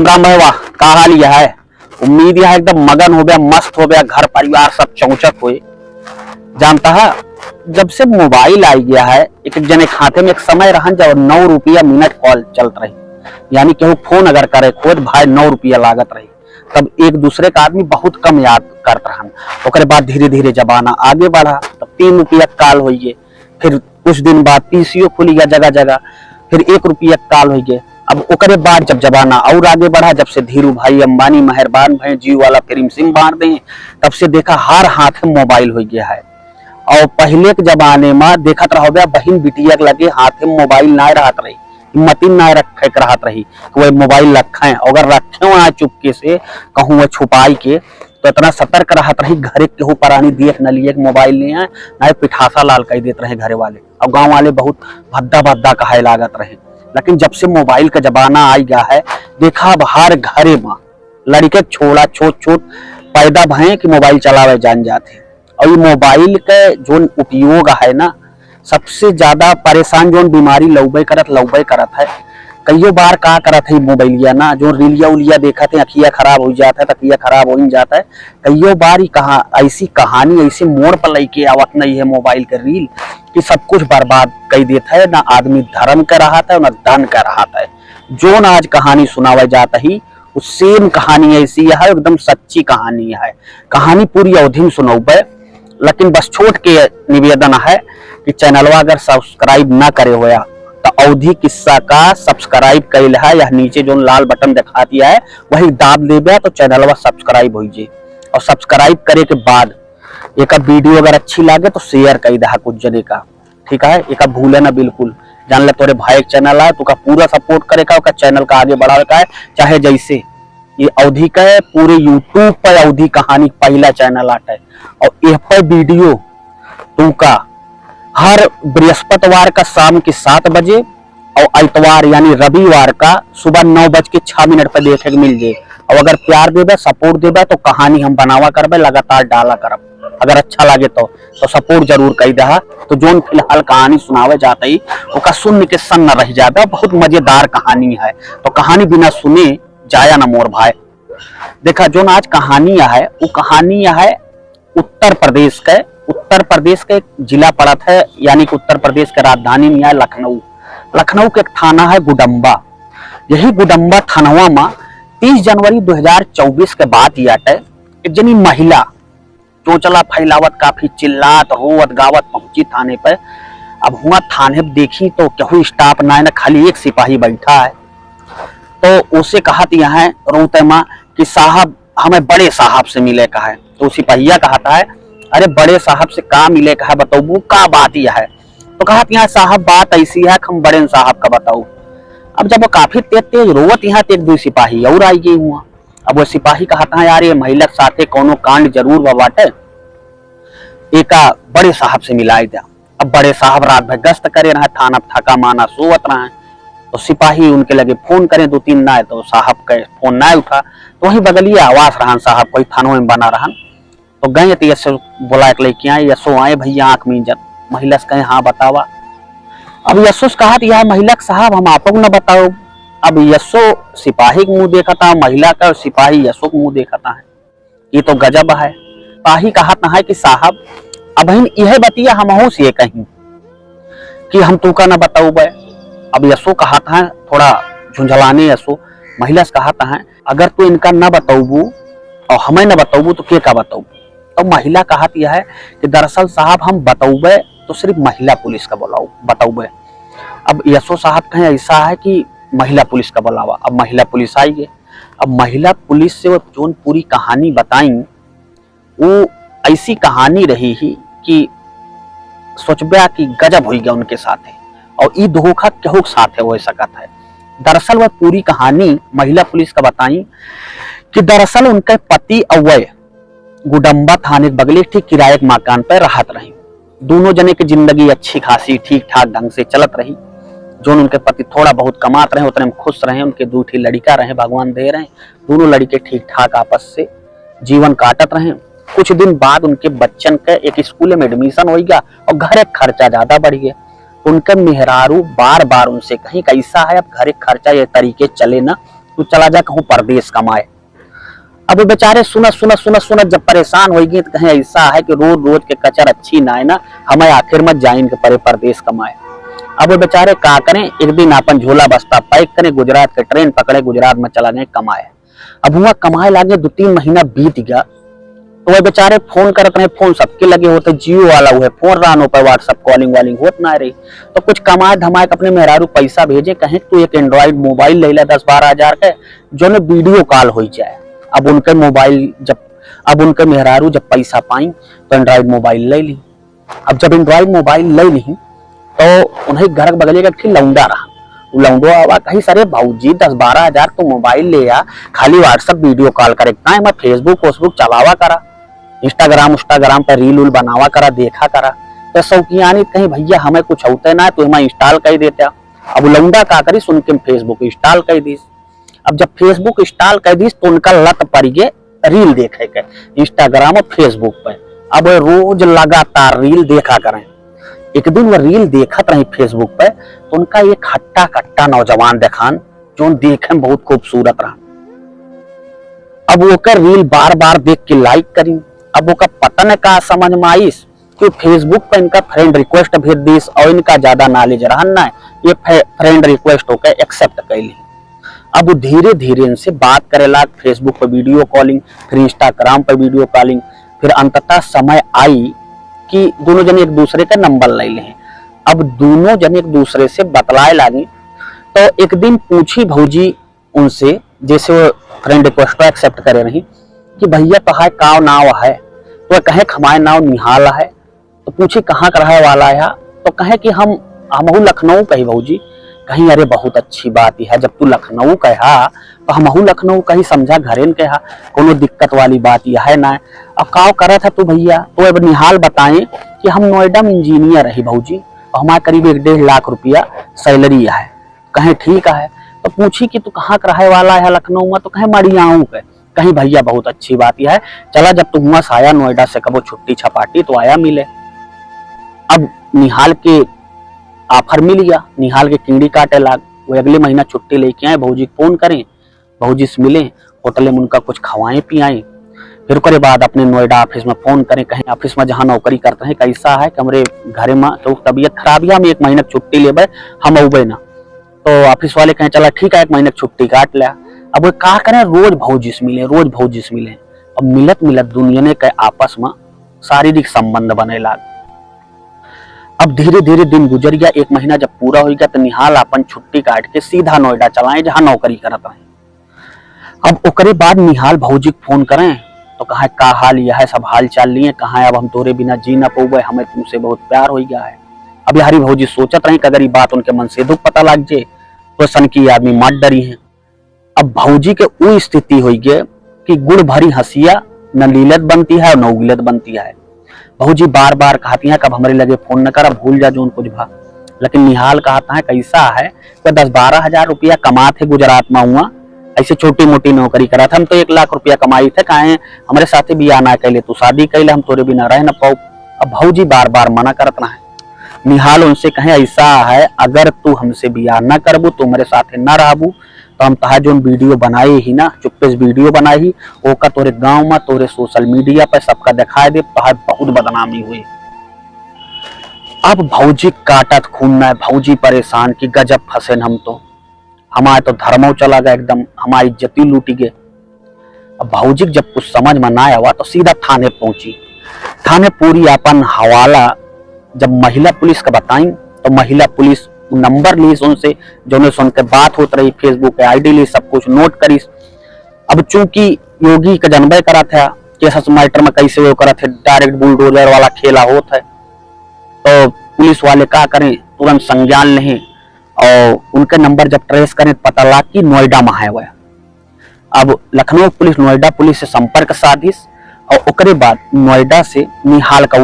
राम भाई वाह का हाल यह है। उम्मीद यह एकदम मगन हो गया, मस्त हो गया, घर परिवार सब चौचक हुए। जानता है जब से मोबाइल आ गया है, एक एक जने खाते में एक समय रहन जब 9 रुपया मिनट कॉल चलत रही, यानी केहू फोन अगर करे खुद भाई 9 रुपया लागत रही, तब एक दूसरे का आदमी बहुत कम याद करत रहन। ओकरे बाद धीरे धीरे जमाना आगे बढ़ा, तब 3 रुपया काल हो गए, फिर कुछ दिन बाद पीसीओ खुली गया जगह जगह, फिर 1 रुपया काल हो गए। अब ओकरे बाद जब जमाना और आगे बढ़ा, जब से धीरू भाई अंबानी मेहरबान भाई जियो वाला फिर सिम बांध दे, तब से देखा हर हाथ में मोबाइल हो गया है। और पहले के जमाने में देखत रहो गया बहन बिटिया के लगे हाथ में मोबाइल ना रहत रही, हिम्मती ना रखे रहत रही कि वह मोबाइल रखे, अगर रखे वहां चुपके से कहूँ वह छुपाई के, तो इतना सतर्क रहत रही घरे केहू परानी देख न लिए मोबाइल नहीं है ना, पिठासा लाल कह देते रहे घरे वाले, और गाँव वाले बहुत भद्दा भद्दा कहे लागत रहे। लेकिन जब से मोबाइल का जमाना आ गया है, देखा अब हर घरे में लड़के छोड़ा छोट छोट पैदा भय कि मोबाइल चलावे जान जाते। और ये मोबाइल के जो उपयोग है ना, सबसे ज्यादा परेशान जो बीमारी लौबे करत है। कईयों बार का करत है मोबाइलिया ना, जो रीलिया उलिया देखा थे अखिया खराब हो जाता है, तकिया खराब हो जाता है। कईयों बार ही ऐसी कहानी ऐसे मोड़ पर लेके आवत नहीं है मोबाइल के रील कि सब कुछ बर्बाद कर देता है, ना आदमी धर्म कर रहा था ना धन कर रहा था। जो न आज कहानी सुनावा जाता ही वो सेम कहानी ऐसी है, एकदम सच्ची कहानी है। कहानी पूरी अवधि में सुनौबे, लेकिन बस छोट के निवेदन है कि चैनलवा अगर सब्सक्राइब ना करे होया तो अवधि किस्सा का सब्सक्राइब कैल है, यह नीचे जो लाल बटन दिखा दिया है वही दाब देबे तो चैनलवा सब्सक्राइब हो जाए। और सब्सक्राइब करे के बाद एक वीडियो अगर अच्छी लगे तो शेयर कर दे कुछ जने का, ठीक है। एक भूले ना बिल्कुल, जान ले तोरे भाई चैनल है, तो पूरा सपोर्ट करे का चैनल का आगे बढ़ावे का है। चाहे जैसे ये अवधि का है, पूरे यूट्यूब पर अवधि कहानी पहला चैनल आता है, और यह पर वीडियो तू का हर बृहस्पतिवार का शाम के 7 बजे और इतवार यानी रविवार का सुबह 9:06 पर देखे मिल जाए। और अगर प्यार देवे सपोर्ट देवे तो कहानी हम बनावा करबे, लगातार डाला करब। अगर अच्छा लगे तो सपोर्ट जरूर कर दे। तो जो फिलहाल कहानी सुनावे जाता ही उसका सुन के सन्न रह जाता, बहुत मजेदार कहानी है। तो कहानी बिना सुने जाया ना मोर भाई। देखा जो आज कहानी है वो कहानी है उत्तर प्रदेश के जिला पड़त है, यानी कि उत्तर प्रदेश के राजधानी में है लखनऊ के एक थाना है गुडम्बा। यही गुडम्बा थानवा में 30 जनवरी 2024 के बाद एक जनी महिला चोचला फैलावत काफी चिल्लात रोवत गावत पहुंची थाने पर। अब हुआ थाने पर देखी तो केहू स्टाफ ना है ना, खाली एक सिपाही बैठा है। तो उसे कहा यहाँ रोते माँ कि साहब हमें बड़े साहब से मिले का है। तो सिपाहिया कहता है अरे बड़े साहब से का मिले का है, बताऊ का बात यह है। तो कहा यहाँ साहब बात ऐसी है हम बड़े साहब का बताऊ। अब जब वो काफी तेज रोवत यहाँ एक दो सिपाही और आई गई हुआ। अब वो सिपाही कहता है यार ये महिला के साथे कोनो कांड जरूर बाटे, एक बड़े साहब से मिलाई दिया। अब बड़े साहब रात भर गश्त करे रहे, थाना थका माना सोवत रहे। तो सिपाही उनके लगे फोन करें 2-3 ना, तो साहब के फोन ना उठा। तो वही बगलिए आवास रहन साहब कोई थानों में बना रहन। तो गए तो यशो बोला लेके आए, यशो आए भैया आंख मींजत। महिला से कहे हाँ बतावा। अब यशो से कहा यह महिला साहब हम आपको न बताओ। अब यशो सिपाही के मुंह देखा था, महिला का सिपाही यशो के मुंह देखा था। ये तो गजब है। सिपाही कहा है कि साहब अब यह बतिया हम से कहीं कि हम तू का न बताऊ। अब यशो कहा था थोड़ा झुंझलाने यशो महिला से कहा था अगर तू इनका न बताऊबू और हमें न बताऊबू तो के का बताऊ। तो महिला कहा है कि दरअसल साहब हम बताऊबे तो सिर्फ महिला पुलिस का बताऊबे। अब यशो साहब कहें ऐसा है कि महिला पुलिस का बुलावा। अब महिला पुलिस आई है। अब महिला पुलिस से वो जो पूरी कहानी बताई वो ऐसी कहानी रही ही कि सोचबा कि गजब हो गया उनके साथ है, और ये धोखा केहू के साथ है हो सकता है। दरअसल वह पूरी कहानी महिला पुलिस का बताई कि दरअसल उनके पति अवय गुडम्बा थाने के बगले ठीक किराए के मकान पर रहत रही। दोनों जने की जिंदगी अच्छी खासी ठीक ठाक ढंग से चलत रही। जो उनके पति थोड़ा बहुत कमात रहे उतने में खुश रहे। उनके 2 लड़का रहे, भगवान दे रहे। दोनों लड़के ठीक ठाक आपस से जीवन काटत रहे। कुछ दिन बाद उनके बच्चन के एक स्कूल में एडमिशन हो गया और घर खर्चा ज्यादा बढ़ गया। उनके मेहरारू बार बार उनसे कहीं कैसा है अब घर खर्चा ये तरीके चले ना, तू चला जा कहूँ परदेश कमाए। अब वो बेचारे सुनत जब परेशान हो गए तो कहें ऐसा है कि रोज रोज के कचर अच्छी ना है ना, हमें आखिर मत जाए इनके परे परदेश कमाए। अब वो बेचारे का करें, एक दिन अपन झोला बस्ता पैक करें, गुजरात के ट्रेन पकड़े, गुजरात में चला गए कमाए। अब हुआ कमाए लागे 2-3 महीना बीत गया तो वह बेचारे फोन करते रहे, फोन सबके लगे होते, जियो वाला हुए फोन रहा पर व्हाट्सएप कॉलिंग वालिंग होत ना रही। तो कुछ कमाए धमाए अपने मेहरारू पैसा भेजे, कहें तू एक एंड्रॉइड मोबाइल ले ला 10-12 हजार के जो ने वीडियो कॉल हो जाए। अब उनके मोबाइल अब उनके मेहरारू जब पैसा पाई तो एंड्रॉइड मोबाइल ले ली। अब जब एंड्रॉइड मोबाइल ले ली तो उन्हें घर बगले का लौंडा रहा, लौंडो आवा कहीं सरे भाऊजी 10-12 हजार तो मोबाइल ले आ, खाली व्हाट्सएप वीडियो कॉल करे ना, मैं फेसबुक चलावा करा, इंस्टाग्राम पर रील उल बनावा करा, देखा करा। तो शौकियानी कहीं भैया हमें कुछ होता ना तो हमें इंस्टॉल कर देते। अब लौंडा का करी सुन के फेसबुक इंस्टॉल कर दी। अब जब फेसबुक इंस्टॉल कर दी तो उनका लत पड़ गए रील देखे के इंस्टाग्राम और फेसबुक पे। अब रोज लगातार रील देखा करें। एक दिन वो रील देखत रही फेसबुक पे तो उनका एक हट्टा कट्टा नौजवान देखान जो देखे में बहुत खूबसूरत रहा। अब वो कर रील बार बार देख के लाइक करी। अब वो का पता न का समझ में आई कि फेसबुक पे इनका फ्रेंड रिक्वेस्ट भेज दी और इनका ज्यादा नॉलेज रहा ना, ये फ्रेंड रिक्वेस्ट होकर एक्सेप्ट कर ली। अब वो धीरे धीरे इनसे बात करे लाग, फेसबुक पे वीडियो कॉलिंग, फिर इंस्टाग्राम पे वीडियो कॉलिंग, फिर अंततः समय आई कि दोनों जन एक दूसरे का नंबर ले लें। अब दोनों जन एक दूसरे से बतलाए लागी। तो एक दिन पूछी भौजी उनसे, जैसे वो फ्रेंड रिक्वेस्ट एक्सेप्ट करे रही, कि भैया कहा का नाव है, तो कहे हमारे नाव निहाल है। तो पूछी कहाँ का रहे वाला है, तो कहे कि हम लखनऊ कही भौजी। कहीं अरे बहुत अच्छी बात है, जब तू लखनऊ कहा तो हमहू लखनऊ कही, समझा घरेन कहा, कोनो दिक्कत वाली बात यह है ना। अब का करा था तू भैया, तो अब निहाल बताएं कि हम नोएडा में इंजीनियर रही भौजी और हमारे करीब 1-1.5 लाख रुपया सैलरी है। कहे ठीक है। तो पूछी कि तू कहाँ का रहे वाला है लखनऊ में, तो कहे मड़ियाऊ के। कहीं भैया बहुत अच्छी बात है, चला जब तू हुआ आया नोएडा से कबो छुट्टी छपाटी तो आया मिले। अब निहाल के ऑफर मिल गया, निहाल के कीड़ी काटे लाग। वो अगले महीना छुट्टी लेके आए, भौजी फोन करें, भौजी से मिले, होटल में उनका कुछ खवाएं पियाएं। फिर उसके बाद अपने नोएडा ऑफिस में फोन करें, कहीं ऑफिस में जहाँ नौकरी करते हैं कैसा है कि हमारे घर में तो तबीयत खराब है, हम 1 महीना छुट्टी लेबे, हम अबे ना। तो ऑफिस वाले कहें चला ठीक है 1 महीना छुट्टी काट लिया। अब वो क्या करें, रोज भौजी से मिले। अब मिलत दुनिया के आपस में शारीरिक संबंध बने लाग। अब धीरे धीरे दिन गुजर गया, 1 महीना जब पूरा हो गया तो निहाल अपन छुट्टी काट के सीधा नोएडा चलाए जहाँ नौकरी करता है। अब उसके बाद निहाल भौजी को फोन करें तो कहा का हाल यह है, सब हाल चाल लिए, कहा अब हम तोरे बिना जी ना पाऊबे, हमें तुमसे बहुत प्यार हो गया है। अब यारी भौजी सोचत रही कि अगर ये बात उनके मन से दुख पता लग जाए तो सन की आदमी मत डरी है। अब भौजी के वो स्थिति हुई गए कि गुड़ भरी हंसिया न लीलत बनती है और न उगलत बनती है। भौजी बार बार कहती है कब हमारे लगे फोन न कर, भूल जा जो कुछ भा। लेकिन निहाल कहता है कैसा है तो 10-12 हजार रुपया कमाते गुजरात में हुआ, ऐसे छोटी मोटी नौकरी करा था, हम तो 1 लाख रुपया कमाई थे, कहे हमारे साथ भी आना कैले, तू शादी कैले, हम तोरे बिना रह न पाऊ। अब भौजी बार बार मना करत है। निहाल उनसे कहे ऐसा है अगर तू हमसे बियाह न करबू, तू मेरे साथ न रहबू तो हम तहा जो वीडियो बनाए ही ना, चुप्पे से वीडियो बनाई ओका तोरे गांव में, तोरे सोशल मीडिया पे सबका दिखाए दे, तहार बहुत बदनामी हुई। अब भौजी काटत खून में, भौजी परेशान की गजब फंसे हम तो, हमारे तो धर्मों चला गया एकदम, हमारी इज्जती लूटी गए। अब भौजी जब कुछ समझ में ना आया तो सीधा थाने पहुंची। थाने पूरी अपन हवाला जब महिला पुलिस का बताई तो महिला पुलिस नंबर ली उनसे, जो ने सुन के बात होत रही, फेसबुक पे आईडी ली, सब कुछ नोट करी। अब चूंकि योगी का जन्म करा था केस मैटर में कैसे वो करा थे, डायरेक्ट बुलडोजर वाला खेला होता है, तो पुलिस वाले क्या करें तुरंत संज्ञान लें और उनके नंबर जब ट्रेस करें पता लगा कि नोएडा में है वह। अब लखनऊ पुलिस नोएडा पुलिस से संपर्क साधिस और उसके बाद नोएडा से निहाल का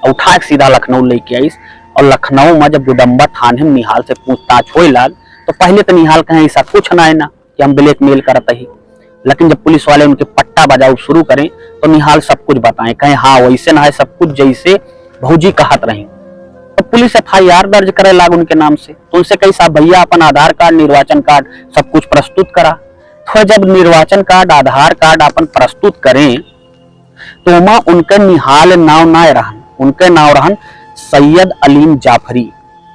उठा के सीधा लखनऊ लेके आईस। और लखनऊ में जब गुडम्बा थाने में निहाल से पूछताछ हो लाग तो पहले तो निहाल कहें ऐसा कुछ ना है ना कि हम ब्लैकमेल करते ही, लेकिन जब पुलिस वाले उनके पट्टा बजाओ शुरू करें तो निहाल सब कुछ बताएं, कहें हाँ वैसे ना है सब कुछ जैसे भौजी कहत रही। तो तो पुलिस FIR दर्ज करे लाग उनके नाम से। तो उनसे कही साहब भैया अपन आधार कार्ड, निर्वाचन कार्ड सब कुछ प्रस्तुत करा। तो जब निर्वाचन कार्ड, आधार कार्ड अपन प्रस्तुत करें तो वहां उनके निहाल नाव ना रहन, उनके नाव रहन सैयद अलीम जाफरी।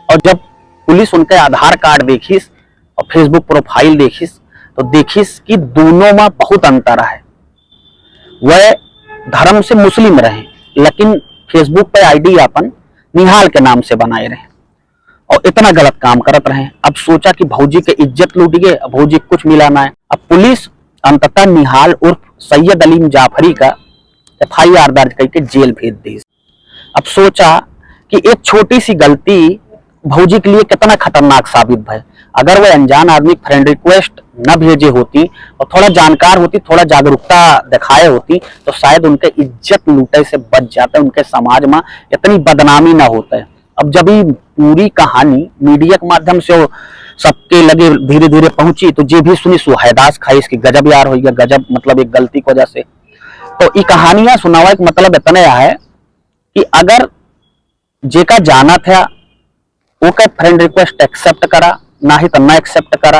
और जब पुलिस उनके आधार कार्ड देखिस और फेसबुक प्रोफाइल देखिस तो देखिस कि दोनों में बहुत अंतर है। वह धर्म से मुस्लिम रहे लेकिन फेसबुक पे आईडी अपन निहाल के नाम से बनाए रहे और इतना गलत काम करत रहे। अब सोचा कि भौजी के इज्जत लूट गए, भौजी कुछ मिला ना है। अब पुलिस अंततः निहाल उर्फ सैयद अलीम जाफरी का FIR दर्ज करके जेल भेज दी। अब सोचा कि एक छोटी सी गलती भौजी के लिए कितना खतरनाक साबित भय। अगर वह अनजान आदमी फ्रेंड रिक्वेस्ट न भेजे होती और थोड़ा जानकार होती, थोड़ा जागरूकता दिखाए होती तो शायद उनके इज्जत लूटे से बच जाते, उनके समाज में इतनी बदनामी ना होता है। अब जब ये पूरी कहानी मीडिया के माध्यम से सबके लगे धीरे धीरे पहुंची तो जे भी सुनी सुहैदास खाई इसकी गजब यार हो गया, गजब मतलब एक गलती की वजह से। तो ये कहानियां सुनावा एक मतलब इतना है कि अगर जेका जाना था वो का फ्रेंड रिक्वेस्ट एक्सेप्ट करा, ना ही तो ना एक्सेप्ट करा,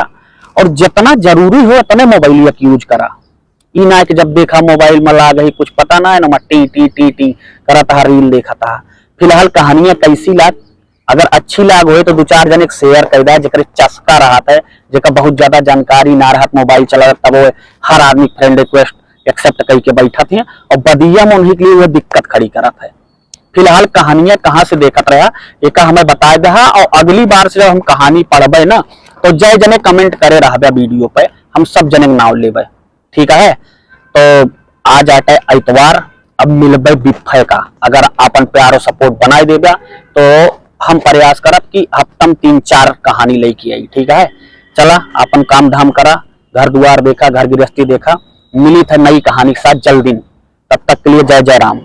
और जितना जरूरी हो उतने मोबाइल यूज करा। ई ना कि जब देखा मोबाइल में ला गई कुछ पता ना है ना टी टी टी टी करा था, रील देखा था। फिलहाल कहानियां कैसी लाग, अगर अच्छी लाग हो तो दो चार जन एक शेयर कर दे जकर चस्का रहा है, जेका बहुत ज्यादा जानकारी ना रहा मोबाइल चला तब वो हर आदमी फ्रेंड रिक्वेस्ट एक्सेप्ट करके बैठा थे और बदिया में उन्हीं के लिए वो दिक्कत खड़ी करा था। फिलहाल कहानियां कहाँ से देखत रहा एक हमें बताए दहा और अगली बार से जब हम कहानी पढ़बे ना तो जय जने कमेंट करे रहा वीडियो पे, हम सब जने नाव लेबे, ठीक है। तो आज आटे इतवार, अब मिलबे बिफे का। अगर अपन प्यार और सपोर्ट बनाए देगा तो हम प्रयास करब कि हफ्तम 3-4 कहानी लेके आई, ठीक है। चला अपन काम धाम करा, घर द्वार देखा, घर गृहस्थी देखा, मिली थे नई कहानी के साथ जल्दी। तब तक के लिए जय जय राम।